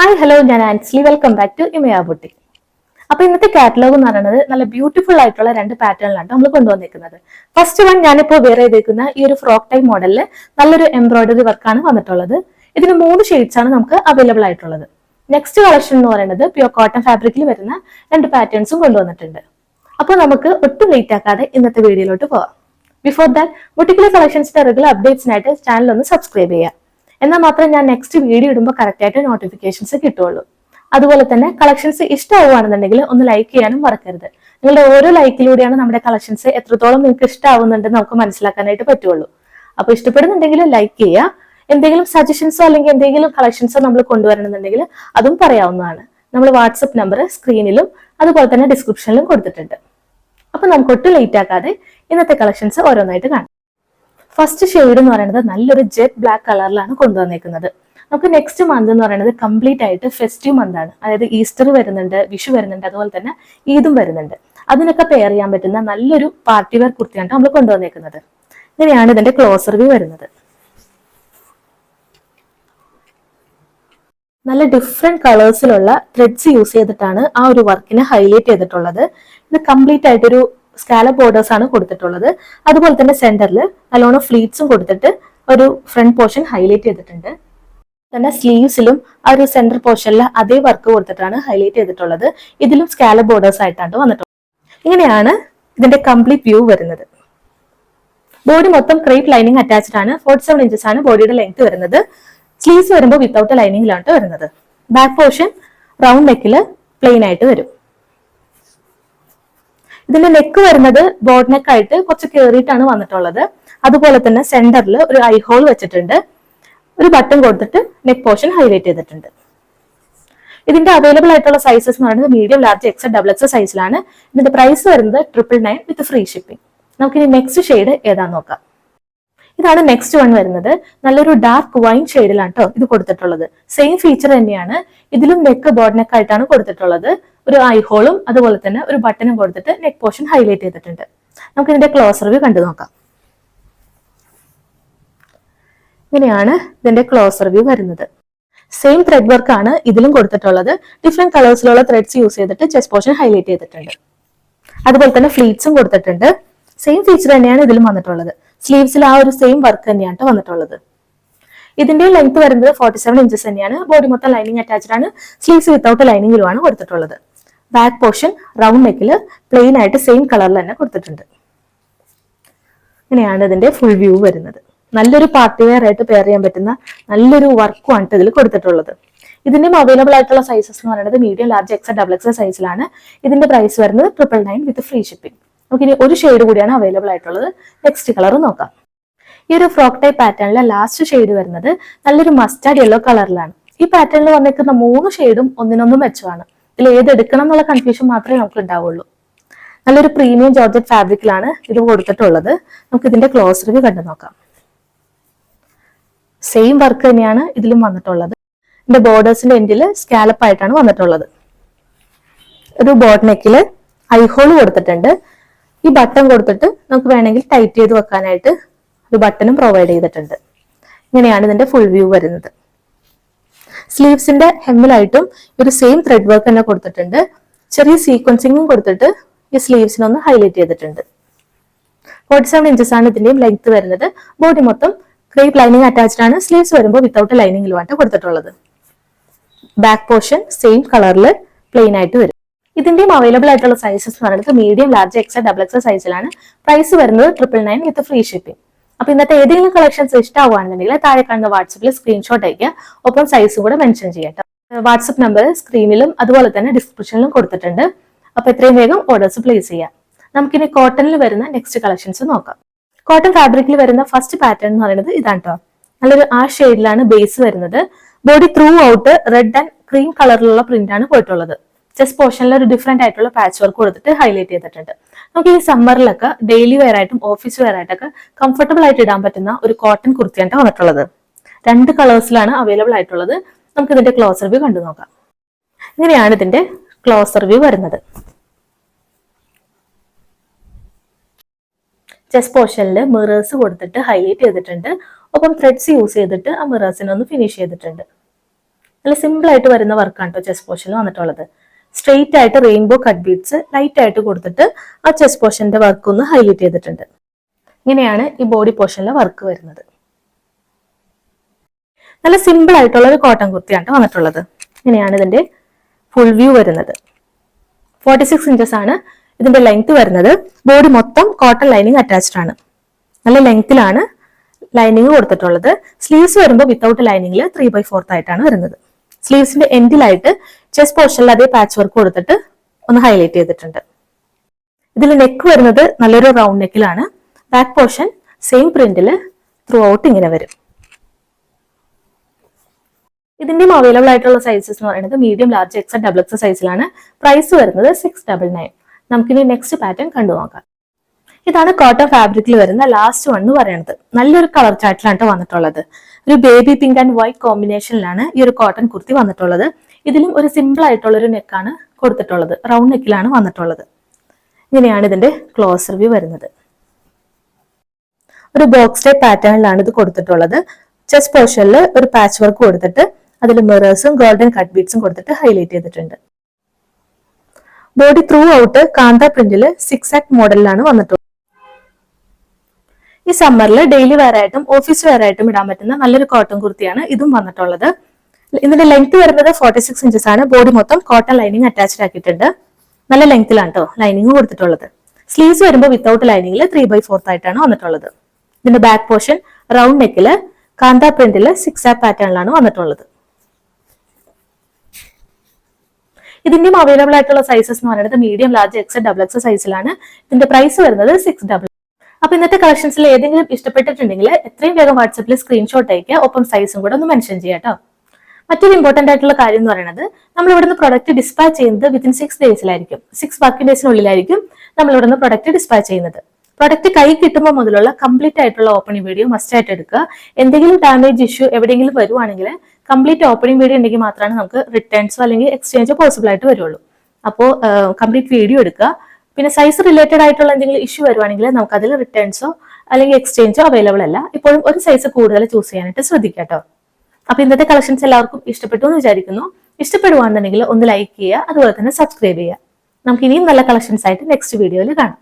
Hi hello, ഞാൻ Ansley. Welcome back to Imaya boutique. അപ്പൊ ഇന്നത്തെ കാറ്റലോഗ് എന്ന് പറയുന്നത് നല്ല ബ്യൂട്ടിഫുൾ ആയിട്ടുള്ള രണ്ട് പാറ്റേണിലാണ് നമ്മൾ കൊണ്ടുവന്നിരിക്കുന്നത്. ഫസ്റ്റ് വൺ ഞാനിപ്പോൾ വെയർ ചെയ്തേക്കുന്ന ഈ ഒരു ഫ്രോക്ക് ടൈപ്പ് മോഡലിൽ നല്ലൊരു എംബ്രോയിഡറി വർക്കാണ് വന്നിട്ടുള്ളത്. ഇതിന് 3 ഷെയ്ഡ്സ് ആണ് നമുക്ക് അവൈലബിൾ ആയിട്ടുള്ളത്. നെക്സ്റ്റ് കളക്ഷൻ എന്ന് പറയുന്നത് പ്യൂർ കോട്ടൺ ഫാബ്രിക്കിൽ വരുന്ന 2 പാറ്റേൺസും കൊണ്ടുവന്നിട്ടുണ്ട്. അപ്പോൾ നമുക്ക് ഒട്ടും ലേറ്റ് ആക്കാതെ ഇന്നത്തെ വീഡിയോയിലോട്ട് പോവാം. ബിഫോർ ദാറ്റ്, ബുട്ടിക്കിലെ കളക്ഷൻസിന്റെ റെഗുലർ അപ്ഡേറ്റ്സിനായിട്ട് ചാനൽ ഒന്ന് സബ്സ്ക്രൈബ് ചെയ്യാം. എന്നാൽ മാത്രമേ ഞാൻ നെക്സ്റ്റ് വീഡിയോ ഇടുമ്പോൾ കറക്റ്റ് ആയിട്ട് നോട്ടിഫിക്കേഷൻസ് കിട്ടുള്ളൂ. അതുപോലെ തന്നെ കളക്ഷൻസ് ഇഷ്ടമാവുകയാണെന്നുണ്ടെങ്കിൽ ഒന്ന് ലൈക്ക് ചെയ്യാനും മറക്കരുത്. നിങ്ങളുടെ ഓരോ ലൈക്കിലൂടെയാണ് നമ്മുടെ കളക്ഷൻസ് എത്രത്തോളം നിങ്ങൾക്ക് ഇഷ്ടമാവുന്നുണ്ടെന്ന് നമുക്ക് മനസ്സിലാക്കാനായിട്ട് പറ്റുള്ളൂ. അപ്പൊ ഇഷ്ടപ്പെടുന്നുണ്ടെങ്കിൽ ലൈക്ക് ചെയ്യുക. എന്തെങ്കിലും സജഷൻസോ അല്ലെങ്കിൽ എന്തെങ്കിലും കളക്ഷൻസോ നമ്മൾ കൊണ്ടുവരണമെന്നുണ്ടെങ്കിൽ അതും പറയാവുന്നതാണ്. നമ്മൾ വാട്സപ്പ് നമ്പർ സ്ക്രീനിലും അതുപോലെ തന്നെ ഡിസ്ക്രിപ്ഷനിലും കൊടുത്തിട്ടുണ്ട്. അപ്പൊ നമുക്ക് ഒട്ടും ലേറ്റ് ആക്കാതെ ഇന്നത്തെ കളക്ഷൻസ് ഓരോന്നായിട്ട് കാണാം. ഫസ്റ്റ് ഷെയ്ഡ് എന്ന് പറയുന്നത് നല്ലൊരു ജെറ്റ് ബ്ലാക്ക് കളറിലാണ് കൊണ്ടുവന്നേക്കുന്നത്. നമുക്ക് നെക്സ്റ്റ് മന്ത് എന്ന് പറയുന്നത് കംപ്ലീറ്റ് ആയിട്ട് ഫെസ്റ്റീവ് മന്ത് ആണ്. അതായത് ഈസ്റ്റർ വരുന്നുണ്ട്, വിഷു വരുന്നുണ്ട്, അതുപോലെ തന്നെ ഈദും വരുന്നുണ്ട്. അതിനൊക്കെ പെയർ ചെയ്യാൻ പറ്റുന്ന നല്ലൊരു പാർട്ടി വെയർ കുർത്തിയാണ് നമ്മൾ കൊണ്ടുവന്നേക്കുന്നത്. ഇങ്ങനെയാണ് ഇതിന്റെ ക്ലോസർ വ്യൂ വരുന്നത്. നല്ല ഡിഫറെന്റ് കളേഴ്സിലുള്ള ത്രെഡ്സ് യൂസ് ചെയ്തിട്ടാണ് ആ ഒരു വർക്കിനെ ഹൈലൈറ്റ് ചെയ്തിട്ടുള്ളത്. ഇത് കംപ്ലീറ്റ് ആയിട്ടൊരു സ്കാലപ്പ് ബോർഡേഴ്സ് ആണ് കൊടുത്തിട്ടുള്ളത്. അതുപോലെ തന്നെ സെന്ററിൽ നല്ലോണം ഫ്ലീറ്റ്സും കൊടുത്തിട്ട് ഒരു ഫ്രണ്ട് പോർഷൻ ഹൈലൈറ്റ് ചെയ്തിട്ടുണ്ട്. തന്നെ സ്ലീവ്സിലും ആ ഒരു സെന്റർ പോർഷനിൽ അതേ വർക്ക് കൊടുത്തിട്ടാണ് ഹൈലൈറ്റ് ചെയ്തിട്ടുള്ളത്. ഇതിലും സ്കാലപ്പ് ബോർഡേഴ്സ് ആയിട്ടാണ് വന്നിട്ടുള്ളത്. ഇങ്ങനെയാണ് ഇതിന്റെ കംപ്ലീറ്റ് വ്യൂ വരുന്നത്. ബോഡി മൊത്തം ക്രേപ്പ് ലൈനിങ് അറ്റാച്ച്ഡ് ആണ്. 47 ഇഞ്ചസ് ആണ് ബോഡിയുടെ ലെങ്ത് വരുന്നത്. സ്ലീവ്സ് വരുമ്പോൾ വിത്തൗട്ട് ലൈനിങ്ങിലാണ് വരുന്നത്. ബാക്ക് പോർഷൻ റൗണ്ട് നെക്കിൽ പ്ലെയിൻ ആയിട്ട് വരും. ഇതിന്റെ നെക്ക് വരുന്നത് ബോർഡ് നെക്ക് ആയിട്ട് കുറച്ച് കയറിയിട്ടാണ് വന്നിട്ടുള്ളത്. അതുപോലെ തന്നെ സെന്ററിൽ ഒരു ഐ ഹോൾ വെച്ചിട്ടുണ്ട്. ഒരു ബട്ടൺ കൊടുത്തിട്ട് നെക്ക് പോർഷൻ ഹൈലൈറ്റ് ചെയ്തിട്ടുണ്ട്. ഇതിന്റെ അവൈലബിൾ ആയിട്ടുള്ള സൈസസ് എന്ന് പറയുന്നത് medium, large, XL, double XL സൈസിലാണ്. ഇതിന്റെ പ്രൈസ് വരുന്നത് 999 വിത്ത് ഫ്രീ ഷിപ്പിംഗ്. നമുക്കിനി നെക്സ്റ്റ് ഷെയ്ഡ് ഏതാന്ന് നോക്കാം. ഇതാണ് നെക്സ്റ്റ് വൺ വരുന്നത്. നല്ലൊരു ഡാർക്ക് വൈൻ ഷെയ്ഡിലാണ് കേട്ടോ ഇത് കൊടുത്തിട്ടുള്ളത്. സെയിം ഫീച്ചർ തന്നെയാണ്. ഇതിലും നെക്ക് ബോർഡ് നെക്ക് ആയിട്ടാണ് കൊടുത്തിട്ടുള്ളത്. ഒരു ഐ ഹോളും അതുപോലെ തന്നെ ഒരു ബട്ടണും കൊടുത്തിട്ട് നെക്ക് പോർഷൻ ഹൈലൈറ്റ് ചെയ്തിട്ടുണ്ട്. നമുക്ക് ഇതിന്റെ ക്ലോസർ വ്യൂ കണ്ടു നോക്കാം. ഇങ്ങനെയാണ് ഇതിന്റെ ക്ലോസർ വ്യൂ വരുന്നത്. സെയിം ത്രെഡ് വർക്ക് ആണ് ഇതിലും കൊടുത്തിട്ടുള്ളത്. ഡിഫറെന്റ് കളേഴ്സിലുള്ള ത്രെഡ്സ് യൂസ് ചെയ്തിട്ട് ചെസ്റ്റ് പോർഷൻ ഹൈലൈറ്റ് ചെയ്തിട്ടുണ്ട്. അതുപോലെ തന്നെ ഫ്ലീറ്റ്സും കൊടുത്തിട്ടുണ്ട്. സെയിം ഫീച്ചർ തന്നെയാണ് ഇതിലും വന്നിട്ടുള്ളത്. സ്ലീവ്സിൽ ആ ഒരു സെയിം വർക്ക് തന്നെയാണ് വന്നിട്ടുള്ളത്. ഇതിന്റെ ലെങ്ത് വരുന്നത് 47 ഇഞ്ചസ് തന്നെയാണ്. ബോഡി മൊത്തം ലൈനിങ് അറ്റാച്ച്ഡ് ആണ്. സ്ലീവ്സ് വിത്തൗട്ട് ലൈനിങ്ങിലുമാണ് കൊടുത്തിട്ടുള്ളത്. ബാക്ക് പോർഷൻ റൗണ്ട് നെക്കിൽ പ്ലെയിൻ ആയിട്ട് സെയിം കളറിൽ തന്നെ കൊടുത്തിട്ടുണ്ട്. ഇങ്ങനെയാണ് ഇതിന്റെ ഫുൾ വ്യൂ വരുന്നത്. നല്ലൊരു പാർട്ടി വെയർ ആയിട്ട് പെയർ ചെയ്യാൻ പറ്റുന്ന നല്ലൊരു വർക്കുമാണ് ഇതിൽ കൊടുത്തിട്ടുള്ളത്. ഇതിന്റെയും അവൈലബിൾ ആയിട്ടുള്ള സൈസസ് എന്ന് പറയുന്നത് medium, large, XL, double XL സൈസിലാണ്. ഇതിന്റെ പ്രൈസ് വരുന്നത് 999 വിത്ത് ഫ്രീ ഷിപ്പിംഗ്. നമുക്ക് ഇനി ഒരു ഷെയ്ഡ് കൂടിയാണ് അവൈലബിൾ ആയിട്ടുള്ളത്. നെക്സ്റ്റ് കളർ നോക്കാം. ഈ ഒരു ഫ്രോക്ക് ടൈപ്പ് പാറ്റേണിലെ ലാസ്റ്റ് ഷെയ്ഡ് വരുന്നത് നല്ലൊരു മസ്റ്റാർഡ് യെല്ലോ കളറിലാണ്. ഈ പാറ്റേണിൽ വന്നിരിക്കുന്ന 3 ഷെയ്ഡും ഒന്നിനൊന്നും മെച്ചമാണ്. ഇതിൽ ഏത് എടുക്കണം എന്നുള്ള കൺഫ്യൂഷൻ മാത്രമേ നമുക്ക് ഉണ്ടാവുള്ളൂ. നല്ലൊരു പ്രീമിയം ജോർജറ്റ് ഫാബ്രിക്കിലാണ് ഇത് കൊടുത്തിട്ടുള്ളത്. നമുക്ക് ഇതിന്റെ ക്ലോസർ വ്യൂ കണ്ടു നോക്കാം. സെയിം വർക്ക് തന്നെയാണ് ഇതിലും വന്നിട്ടുള്ളത്. ഇതിന്റെ ബോർഡേഴ്സിന്റെ എൻഡിൽ സ്കാലപ്പ് ആയിട്ടാണ് വന്നിട്ടുള്ളത്. ഒരു ബോട്ട് നെക്കില് ഐഹോൾ കൊടുത്തിട്ടുണ്ട്. ഈ ബട്ടൺ കൊടുത്തിട്ട് നമുക്ക് വേണമെങ്കിൽ ടൈറ്റ് ചെയ്ത് വെക്കാനായിട്ട് ഒരു ബട്ടണും പ്രൊവൈഡ് ചെയ്തിട്ടുണ്ട്. ഇങ്ങനെയാണ് ഇതിന്റെ ഫുൾ വ്യൂ വരുന്നത്. സ്ലീവ്സിന്റെ ഹെമ്മിലായിട്ടും ഒരു സെയിം ത്രെഡ് വർക്ക് തന്നെ കൊടുത്തിട്ടുണ്ട്. ചെറിയ സീക്വൻസിങ്ങും കൊടുത്തിട്ട് ഈ സ്ലീവ്സിനൊന്ന് ഹൈലൈറ്റ് ചെയ്തിട്ടുണ്ട്. 47 ഇഞ്ചസ് ആണ് ഇതിന്റെയും ലെങ്ത് വരുന്നത്. ബോഡി മൊത്തം ക്രേപ്പ് ലൈനിങ് അറ്റാച്ച്ഡ് ആണ്. സ്ലീവ്സ് വരുമ്പോൾ വിത്തൗട്ട് ലൈനിങ്ങിലുമാണ് കൊടുത്തിട്ടുള്ളത്. ബാക്ക് പോർഷൻ സെയിം കളറിൽ പ്ലെയിൻ ആയിട്ട് വരും. ഇതിന്റെയും അവൈലബിൾ ആയിട്ടുള്ള സൈസസ് എന്ന് പറയുന്നത് medium, large, XL, double XL സൈസിലാണ്. പ്രൈസ് വരുന്നത് 999 വിത്ത് ഫ്രീ ഷിപ്പിംഗ്. അപ്പൊ ഇന്നത്തെ ഏതെങ്കിലും കളക്ഷൻസ് ഇഷ്ടമാവുകയാണെന്നുണ്ടെങ്കിൽ താഴെ കാണുന്ന വാട്സപ്പിൽ സ്ക്രീൻഷോട്ട് അയക്കുക. ഒപ്പം സൈസ് കൂടെ മെൻഷൻ ചെയ്യട്ടെ. വാട്സപ്പ് നമ്പർ സ്ക്രീനിലും അതുപോലെ തന്നെ ഡിസ്ക്രിപ്ഷനിലും കൊടുത്തിട്ടുണ്ട്. അപ്പൊ എത്രയും വേഗം ഓർഡേഴ്സ് പ്ലേസ് ചെയ്യാം. നമുക്കിനി കോട്ടണിൽ വരുന്ന നെക്സ്റ്റ് കളക്ഷൻസ് നോക്കാം. കോട്ടൺ ഫാബ്രിക്കിൽ വരുന്ന ഫസ്റ്റ് പാറ്റേൺ എന്ന് പറയുന്നത് ഇതാണ് കേട്ടോ. നല്ലൊരു ആ ഷെയ്ഡിലാണ് ബേസ് വരുന്നത്. Body through out red and cream കളറിലുള്ള പ്രിന്റ് ആണ് പോയിട്ടുള്ളത്. ചെസ്റ്റ് പോർഷനിൽ ഒരു ഡിഫറെന്റ് ആയിട്ടുള്ള പാച്ച് വർക്ക് കൊടുത്തിട്ട് ഹൈലൈറ്റ് ചെയ്തിട്ടുണ്ട്. നമുക്ക് ഈ സമ്മറിലൊക്കെ ഡെയിലി വെയർ ആയിട്ടും ഓഫീസ് വെയർ ആയിട്ടൊക്കെ കംഫർട്ടബിൾ ആയിട്ട് ഇടാൻ പറ്റുന്ന ഒരു കോട്ടൺ കുർത്തിയാണ് വന്നിട്ടുള്ളത്. 2 കളേഴ്സിലാണ് അവൈലബിൾ ആയിട്ടുള്ളത്. നമുക്ക് ഇതിന്റെ ക്ലോസർ വ്യൂ കണ്ടു നോക്കാം. ഇങ്ങനെയാണ് ഇതിന്റെ ക്ലോസർ വ്യൂ വരുന്നത്. ചെസ്റ്റ് പോർഷനിൽ മിറേഴ്സ് കൊടുത്തിട്ട് ഹൈലൈറ്റ് ചെയ്തിട്ടുണ്ട്. ഒപ്പം ത്രെഡ്സ് യൂസ് ചെയ്തിട്ട് ആ മിറേഴ്സിനെ ഒന്ന് ഫിനിഷ് ചെയ്തിട്ടുണ്ട്. നല്ല സിമ്പിൾ ആയിട്ട് വരുന്ന വർക്കാണ് കേട്ടോ ചെസ്റ്റ് പോർഷനിൽ വന്നിട്ടുള്ളത്. സ്ട്രെയിറ്റ് ആയിട്ട് റെയിൻബോ കട്ട് ബീഡ്സ് ലൈറ്റ് ആയിട്ട് കൊടുത്തിട്ട് ആ ചെസ്റ്റ് പോർഷന്റെ വർക്ക് ഒന്ന് ഹൈലൈറ്റ് ചെയ്തിട്ടുണ്ട്. ഇങ്ങനെയാണ് ഈ ബോഡി പോർഷനിലെ വർക്ക് വരുന്നത്. നല്ല സിമ്പിൾ ആയിട്ടുള്ള ഒരു കോട്ടൺ കുർത്തിയാണ് വന്നിട്ടുള്ളത്. ഇങ്ങനെയാണ് ഇതിന്റെ ഫുൾ വ്യൂ വരുന്നത്. 46 ഇഞ്ചസ് ആണ് ഇതിന്റെ ലെങ്ത് വരുന്നത്. ബോഡി മൊത്തം കോട്ടൺ ലൈനിങ് അറ്റാച്ച്ഡ് ആണ്. നല്ല ലെങ്ത്തിലാണ് ലൈനിങ് കൊടുത്തിട്ടുള്ളത്. സ്ലീവ്സ് വരുമ്പോൾ വിത്തൗട്ട് ലൈനിങ്ങിൽ 3/4 ആയിട്ടാണ് വരുന്നത്. സ്ലീവ്സിന്റെ എൻഡിലായിട്ട് ചെസ്റ്റ് പോർഷനിൽ അതേ പാച്ച് വർക്ക് കൊടുത്തിട്ട് ഒന്ന് ഹൈലൈറ്റ് ചെയ്തിട്ടുണ്ട്. ഇതിൽ നെക്ക് വരുന്നത് നല്ലൊരു റൗണ്ട് നെക്കിലാണ്. ബാക്ക് പോർഷൻ സെയിം പ്രിന്റിൽ ത്രൂ ഔട്ട് ഇങ്ങനെ വരും. ഇതിന്റെയും അവൈലബിൾ ആയിട്ടുള്ള സൈസസ് എന്ന് പറയുന്നത് medium, large, XL, double XL സൈസിലാണ്. പ്രൈസ് വരുന്നത് 699. നമുക്കിനി നെക്സ്റ്റ് പാറ്റേൺ കണ്ടു നോക്കാം. ഇതാണ് കോട്ടൺ ഫാബ്രിക്കിൽ വരുന്ന ലാസ്റ്റ് വൺ എന്ന് പറയുന്നത്. നല്ലൊരു കളർ ചാർട്ടിലാണ് വന്നിട്ടുള്ളത്. ഒരു ബേബി പിങ്ക് ആൻഡ് വൈറ്റ് കോമ്പിനേഷനിലാണ് ഈ ഒരു കോട്ടൺ കുർത്തി വന്നിട്ടുള്ളത്. ഇതിലും ഒരു സിമ്പിൾ ആയിട്ടുള്ള ഒരു നെക്കാണ് കൊടുത്തിട്ടുള്ളത്. റൗണ്ട് നെക്കിലാണ് വന്നിട്ടുള്ളത്. ഇങ്ങനെയാണ് ഇതിന്റെ ക്ലോസർ വ്യൂ വരുന്നത്. ഒരു ബോക്സ് ടൈപ്പ് പാറ്റേണിലാണ് ഇത് കൊടുത്തിട്ടുള്ളത്. ചെസ്റ്റ് പോർഷനിൽ ഒരു പാച്ച് വർക്ക് കൊടുത്തിട്ട് അതിൽ മിറേഴ്സും ഗോൾഡൻ കട്ട് ബീഡ്സും കൊടുത്തിട്ട് ഹൈലൈറ്റ് ചെയ്തിട്ടുണ്ട്. ബോഡി ത്രൂ ഔട്ട് കാന്ത പ്രിന്റിൽ 6 ആക്ട് മോഡലിലാണ് വന്നിട്ടുള്ളത്. ഈ സമ്മറിൽ ഡെയിലി വെയർ ആയിട്ടും ഓഫീസ് വെയർ ആയിട്ടും ഇടാൻ പറ്റുന്ന നല്ലൊരു കോട്ടൺ കുർത്തിയാണ് ഇതും വന്നിട്ടുള്ളത്. ഇതിന്റെ ലെങ്ത് വരുന്നത് 46 ഇഞ്ചസ് ആണ്. ബോഡി മൊത്തം കോട്ടൺ ലൈനിങ് അറ്റാച്ച്ഡ് ആക്കിയിട്ടുണ്ട്. നല്ല ലെങ്ത്തിലാണ് കേട്ടോ ലൈനിങ് കൊടുത്തിട്ടുള്ളത്. സ്ലീവ്സ് വരുമ്പോൾ വിത്തൗട്ട് ലൈനിങ്ങിൽ 3/4 ആയിട്ടാണ് വന്നിട്ടുള്ളത്. ഇതിന്റെ ബാക്ക് പോർഷൻ റൗണ്ട് നെക്കില് കാന്ത പ്രിന്റിൽ 6 ആക്ട് പാറ്റേണിലാണ് വന്നിട്ടുള്ളത്. ഇതിന്റെയും അവൈലബിൾ ആയിട്ടുള്ള സൈസസ് എന്ന് പറയുന്നത് medium, large, XL, double XL സൈസിലാണ്. ഇതിന്റെ പ്രൈസ് വരുന്നത് 699. അപ്പൊ ഇന്നത്തെ കളക്ഷൻസിൽ ഏതെങ്കിലും ഇഷ്ടപ്പെട്ടിട്ടുണ്ടെങ്കിൽ എത്രയും വേഗം വാട്സപ്പിൽ സ്ക്രീൻഷോട്ട് അയക്കുക. ഒപ്പം സൈസും കൂടെ ഒന്ന് മെൻഷൻ ചെയ്യാം കേട്ടോ. മറ്റൊരു ഇമ്പോർട്ടന്റ് ആയിട്ടുള്ള കാര്യം എന്ന് പറയുന്നത് നമ്മൾ ഇവിടുന്ന് പ്രൊഡക്റ്റ് ഡിസ്പാച്ച് ചെയ്യുന്നത് വിത്തിൻ 6 ഡേയ്സിലായിരിക്കും. 6 വർക്കിംഗ് ഡേയ്സിനുള്ളിലായിരിക്കും നമ്മൾ ഇവിടുന്ന് പ്രൊഡക്റ്റ് ഡിസ്പാച്ച് ചെയ്യുന്നത്. പ്രൊഡക്റ്റ് കൈ കിട്ടുമ്പോൾ മുതലുള്ള കംപ്ലീറ്റ് ആയിട്ടുള്ള ഓപ്പണിംഗ് വീഡിയോ മസ്റ്റ് ആയിട്ട് എടുക്കുക. എന്തെങ്കിലും ഡാമേജ് ഇഷ്യൂ എവിടെയെങ്കിലും വരുവാണെങ്കിൽ കംപ്ലീറ്റ് ഓപ്പണിംഗ് വീഡിയോ ഉണ്ടെങ്കിൽ മാത്രമാണ് നമുക്ക് റിട്ടേൺസോ അല്ലെങ്കിൽ എക്സ്ചേഞ്ചോ പോസിബിൾ ആയിട്ട് വരുള്ളൂ. അപ്പോൾ കംപ്ലീറ്റ് വീഡിയോ എടുക്കുക. പിന്നെ സൈസ് റിലേറ്റഡ് ആയിട്ടുള്ള എന്തെങ്കിലും ഇഷ്യൂ വരുവാണെങ്കിൽ നമുക്ക് അതിൽ റിട്ടേൺസോ അല്ലെങ്കിൽ എക്സ്ചേഞ്ചോ അവൈലബിൾ അല്ല. ഇപ്പോഴും ഒരു സൈസ് കൂടുതൽ ചൂസ് ചെയ്യാനായിട്ട് ശ്രദ്ധിക്കുക കേട്ടോ. അപ്പൊ ഇന്നത്തെ കളക്ഷൻസ് എല്ലാവർക്കും ഇഷ്ടപ്പെട്ടു എന്ന് വിചാരിക്കുന്നു. ഇഷ്ടപ്പെടുവാണെന്നുണ്ടെങ്കിൽ ഒന്ന് ലൈക്ക് ചെയ്യുക, അതുപോലെ തന്നെ സബ്സ്ക്രൈബ് ചെയ്യുക. നമുക്ക് ഇനിയും നല്ല കളക്ഷൻസ് ആയിട്ട് നെക്സ്റ്റ് വീഡിയോയിൽ കാണാം.